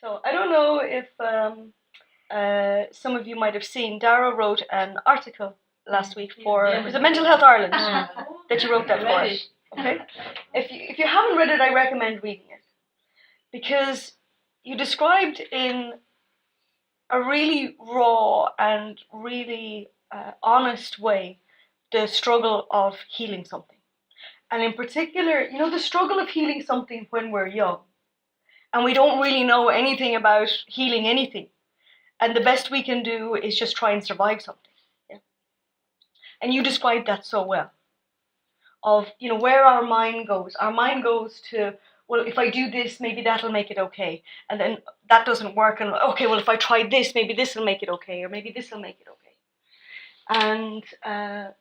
So I don't know if some of you might have seen, Dara wrote an article last week for, it was a Mental Health Ireland that you wrote that for. Okay? If you haven't read it, I recommend reading it. Because you described in a really raw and really honest way the struggle of healing something. And in particular, the struggle of healing something when we're young. And we don't really know anything about healing anything. And the best we can do is just try and survive something. Yeah? And you described that so well. Of, where our mind goes. Our mind goes to, well, if I do this, maybe that'll make it okay. And then that doesn't work. And okay, well, if I try this, maybe this will make it okay. Or maybe this will make it okay. And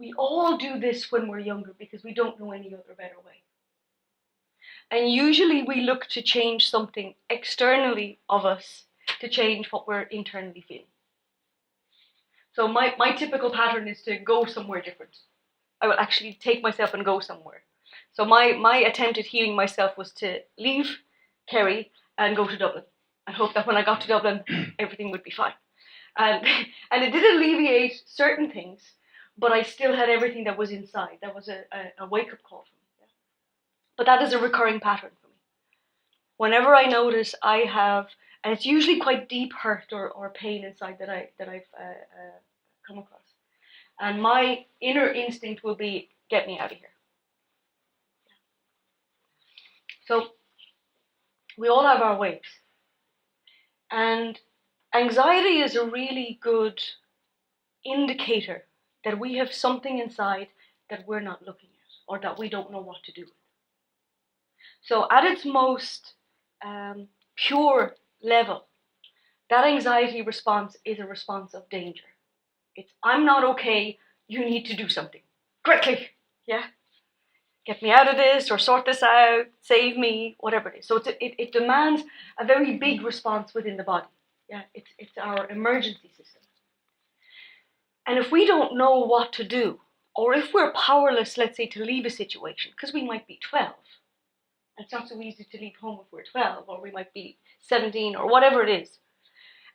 we all do this when we're younger because we don't know any other better way. And usually we look to change something externally of us to change what we're internally feeling. So my typical pattern is to go somewhere different. I will actually take myself and go somewhere. So my attempt at healing myself was to leave Kerry and go to Dublin and hope that when I got to Dublin, everything would be fine. And it did alleviate certain things, but I still had everything that was inside. That was a wake-up call for me. Yeah. But that is a recurring pattern for me. Whenever I notice I have, and it's usually quite deep hurt or pain inside that I've come across. And my inner instinct will be, get me out of here. So we all have our waves. And anxiety is a really good indicator that we have something inside that we're not looking at or that we don't know what to do with. So at its most pure level, that anxiety response is a response of danger. It's, I'm not okay, you need to do something. Quickly, yeah? Get me out of this, or sort this out, save me, whatever it is. So it demands a very big response within the body. Yeah, it's our emergency system. And if we don't know what to do, or if we're powerless, let's say, to leave a situation, because we might be 12, it's not so easy to leave home if we're 12, or we might be 17, or whatever it is.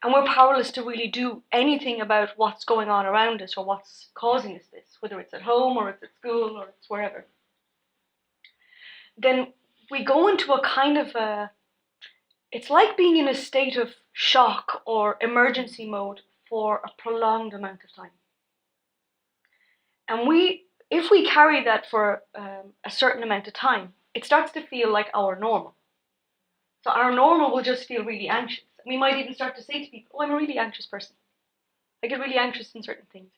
And we're powerless to really do anything about what's going on around us or what's causing us this, whether it's at home or it's at school or it's wherever. Then we go into a kind of it's like being in a state of shock or emergency mode for a prolonged amount of time. And if we carry that for a certain amount of time, it starts to feel like our normal. So our normal will just feel really anxious. We might even start to say to people, oh, I'm a really anxious person. I get really anxious in certain things.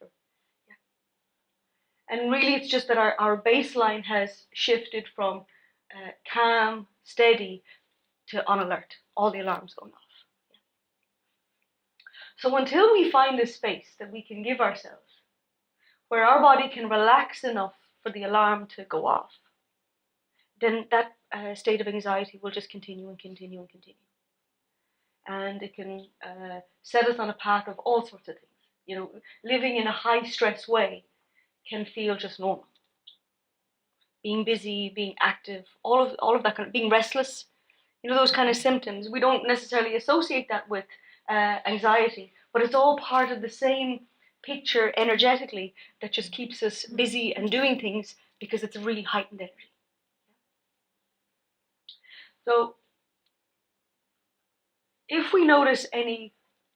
And really it's just that our baseline has shifted from calm, steady, to on alert. All the alarms going off. So until we find a space that we can give ourselves, where our body can relax enough for the alarm to go off, then that state of anxiety will just continue and continue and continue. And it can set us on a path of all sorts of things. Living in a high stress way can feel just normal. Being busy, being active, all of that kind of, being restless, those kind of symptoms. We don't necessarily associate that with anxiety, but it's all part of the same picture energetically that just keeps us busy and doing things because it's a really heightened energy. So if we notice any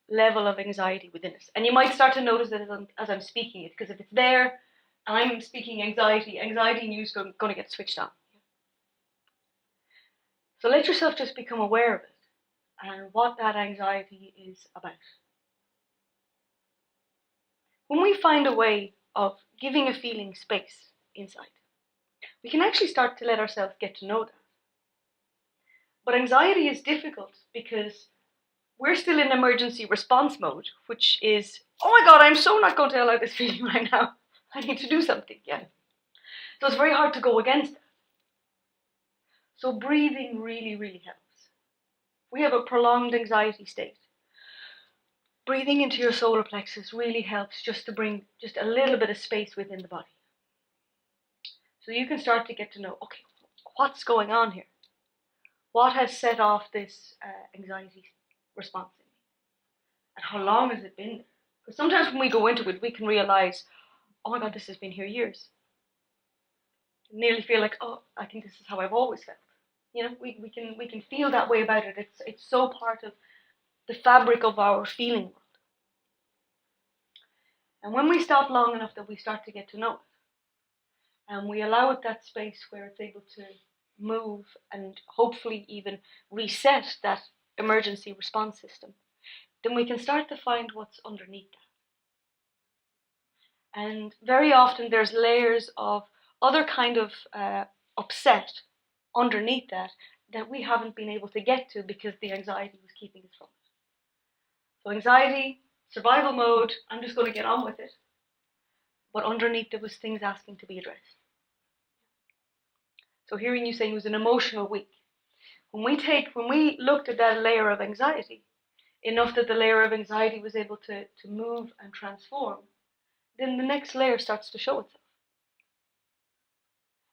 level of anxiety within us, and you might start to notice it as I'm speaking it, because if it's there, I'm speaking anxiety in you is going to get switched on. So let yourself just become aware of it and what that anxiety is about. When we find a way of giving a feeling space inside, we can actually start to let ourselves get to know that. But anxiety is difficult because we're still in emergency response mode, which is, oh my God, I'm so not going to allow this feeling right now. I need to do something. Yeah. So it's very hard to go against that. So breathing really, really helps. We have a prolonged anxiety state. Breathing into your solar plexus really helps just to bring just a little bit of space within the body. So you can start to get to know, okay, what's going on here? what has set off this anxiety response in me? And how long has it been there? Because sometimes when we go into it, we can realize, oh my God, this has been here years. You nearly feel like, oh, I think this is how I've always felt. We can feel that way about it. It's so part of the fabric of our feeling world. And when we stop long enough that we start to get to know it, and we allow it that space where it's able to move and hopefully even reset that emergency response system, then we can start to find what's underneath that. And very often there's layers of other kind of upset underneath that we haven't been able to get to because the anxiety was keeping us from it. So anxiety, survival mode, I'm just going to get on with it. But underneath there was things asking to be addressed. So hearing you saying it was an emotional week. When we looked at that layer of anxiety, enough that the layer of anxiety was able to move and transform, then the next layer starts to show itself.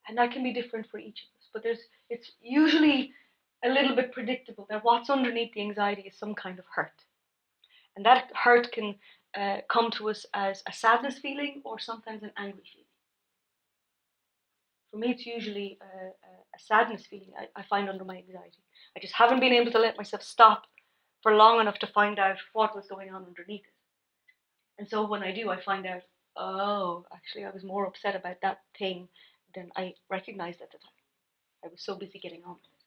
And that can be different for each of us. But it's usually a little bit predictable that what's underneath the anxiety is some kind of hurt. And that hurt can come to us as a sadness feeling or sometimes an angry feeling. For me, it's usually a sadness feeling I find under my anxiety. I just haven't been able to let myself stop for long enough to find out what was going on underneath it. And so when I do, I find out, oh, actually I was more upset about that thing than I recognized at the time. I was so busy getting on with it.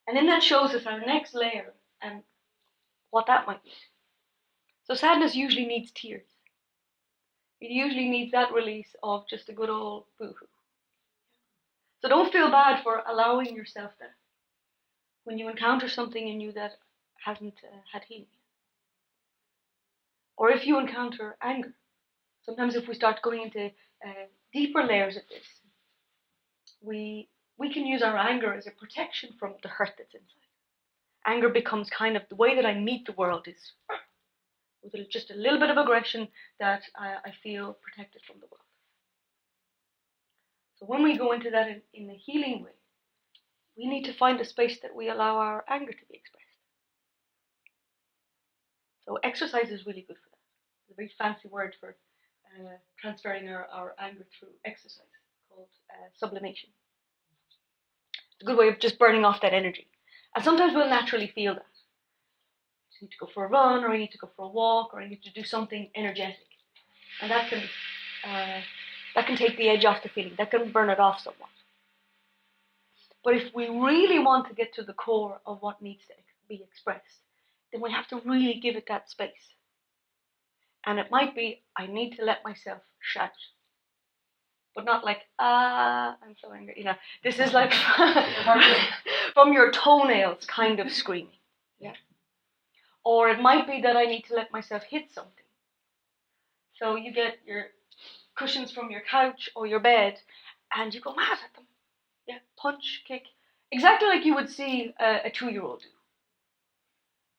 And then that shows us our next layer and what that might be. So sadness usually needs tears. It usually needs that release of just a good old boo-hoo. So don't feel bad for allowing yourself that when you encounter something in you that hasn't had healing. Or if you encounter anger. Sometimes if we start going into deeper layers of this, we can use our anger as a protection from the hurt that's inside. Anger becomes kind of the way that I meet the world is with just a little bit of aggression that I feel protected from the world. So when we go into that in a healing way, we need to find a space that we allow our anger to be expressed. So exercise is really good for that. It's a very fancy word for transferring our anger through exercise called sublimation. It's a good way of just burning off that energy. And sometimes we'll naturally feel that. I just need to go for a run, or I need to go for a walk, or I need to do something energetic. And that can take the edge off the feeling. That can burn it off somewhat. But if we really want to get to the core of what needs to be expressed, then we have to really give it that space. And it might be, I need to let myself shout. But not like, I'm so angry. This is like from your toenails kind of screaming. Yeah. Or it might be that I need to let myself hit something. So you get your cushions from your couch or your bed and you go mad at them. Yeah, punch, kick. Exactly like you would see a 2-year-old do.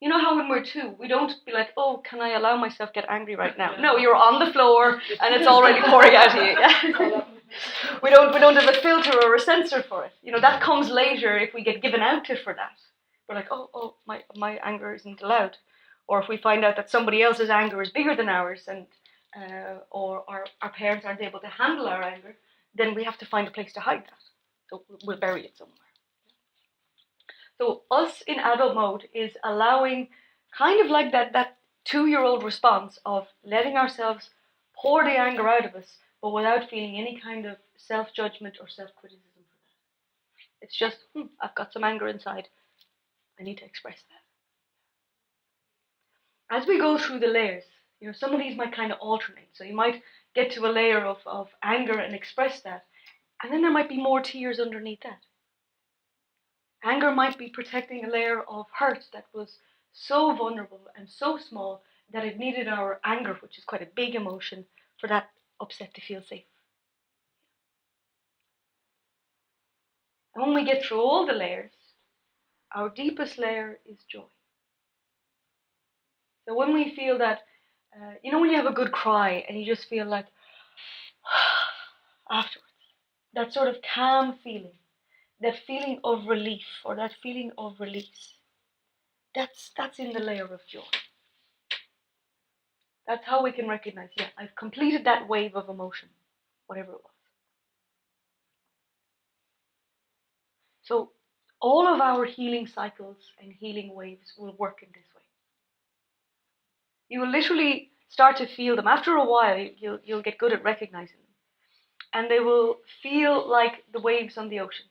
You know how when we're 2, we don't be like, oh, can I allow myself to get angry right now? No, you're on the floor and it's already pouring out of you. Yeah? We don't have a filter or a sensor for it. That comes later if we get given out to for that. We're like, oh, my anger isn't allowed. Or if we find out that somebody else's anger is bigger than ours and or our parents aren't able to handle our anger, then we have to find a place to hide that. So we'll bury it somewhere. So us in adult mode is allowing kind of like that 2-year-old response of letting ourselves pour the anger out of us, but without feeling any kind of self-judgment or self-criticism for that. It's just, I've got some anger inside. I need to express that. As we go through the layers, some of these might kind of alternate. So you might get to a layer of anger and express that, and then there might be more tears underneath that. Anger might be protecting a layer of hurt that was so vulnerable and so small that it needed our anger, which is quite a big emotion, for that upset to feel safe. And when we get through all the layers, our deepest layer is joy. So when we feel that, when you have a good cry and you just feel like, afterwards, that sort of calm feeling that feeling of relief or that feeling of release, that's in the layer of joy. That's how we can recognize, yeah, I've completed that wave of emotion, whatever it was. So all of our healing cycles and healing waves will work in this way. You will literally start to feel them. After a while, you'll get good at recognizing them. And they will feel like the waves on the ocean.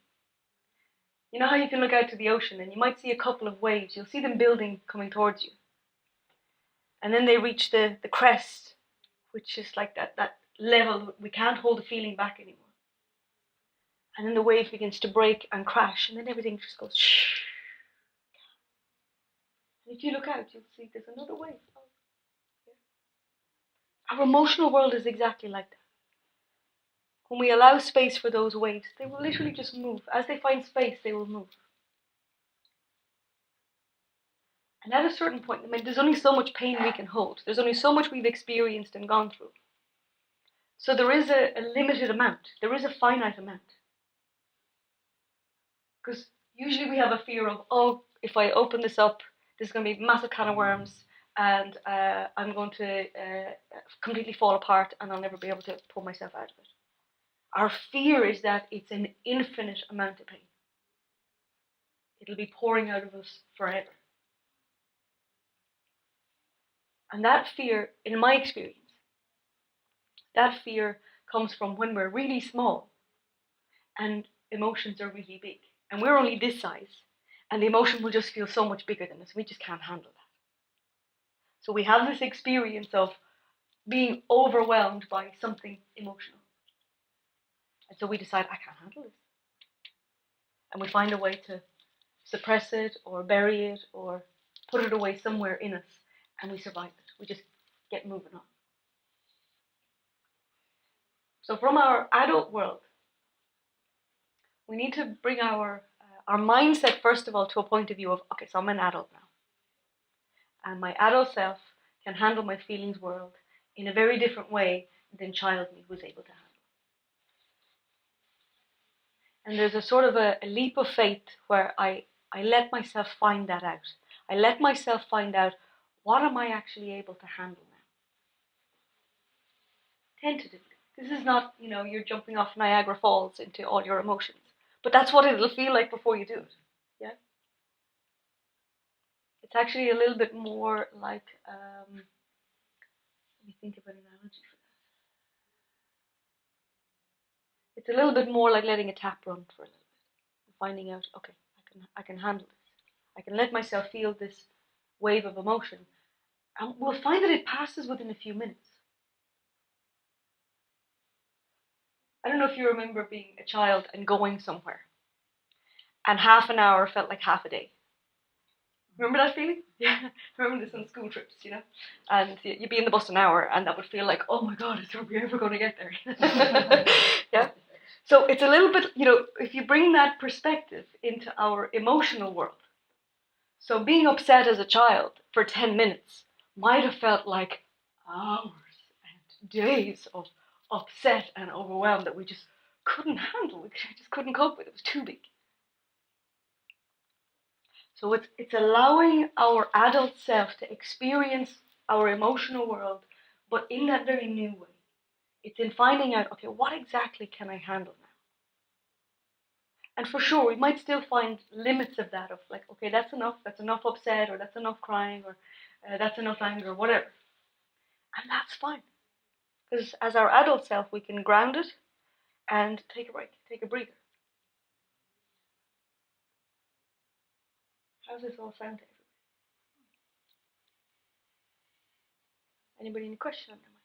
You know how you can look out to the ocean and you might see a couple of waves. You'll see them building, coming towards you. And then they reach the crest, which is like that level. We can't hold the feeling back anymore. And then the wave begins to break and crash, and then everything just goes shh. And if you look out, you'll see there's another wave. Oh, yeah. Our emotional world is exactly like that. When we allow space for those waves, they will literally just move. As they find space, they will move. And at a certain point, I mean, there's only so much pain we can hold. There's only so much we've experienced and gone through. So there is a limited amount. There is a finite amount. Because usually we have a fear of, oh, if I open this up, there's going to be massive can of worms, and I'm going to completely fall apart, and I'll never be able to pull myself out of it. Our fear is that it's an infinite amount of pain. It'll be pouring out of us forever. And that fear, in my experience, that fear comes from when we're really small and emotions are really big. And we're only this size, and the emotion will just feel so much bigger than us. We just can't handle that. So we have this experience of being overwhelmed by something emotional. And so we decide, I can't handle this. And we find a way to suppress it or bury it or put it away somewhere in us, and we survive it. We just get moving on. So from our adult world, we need to bring our mindset, first of all, to a point of view of, okay, so I'm an adult now. And my adult self can handle my feelings world in a very different way than child me was able to handle. And there's a sort of a leap of faith where I let myself find that out. I let myself find out, what am I actually able to handle now? Tentatively. This is not, you're jumping off Niagara Falls into all your emotions. But that's what it'll feel like before you do it. Yeah? It's actually a little bit more like, let me think of an analogy for that. It's a little bit more like letting a tap run for a little bit. Finding out, okay, I can handle this. I can let myself feel this wave of emotion. And we'll find that it passes within a few minutes. I don't know if you remember being a child and going somewhere. And half an hour felt like half a day. Remember that feeling? Yeah, I remember this on school trips, And you'd be in the bus an hour, and that would feel like, oh my God, are we ever going to get there? Yeah. So it's a little bit, if you bring that perspective into our emotional world. So being upset as a child for 10 minutes might have felt like hours and days of upset and overwhelmed that we just couldn't handle. We just couldn't cope with. It was too big. So it's allowing our adult self to experience our emotional world, but in that very new way. It's in finding out, okay, what exactly can I handle now? And for sure, we might still find limits of that, of like, okay, that's enough upset, or that's enough crying, or that's enough anger, or whatever. And that's fine. Because as our adult self, we can ground it and take a break, take a breather. How's this all sound to everybody? Anybody any question on that?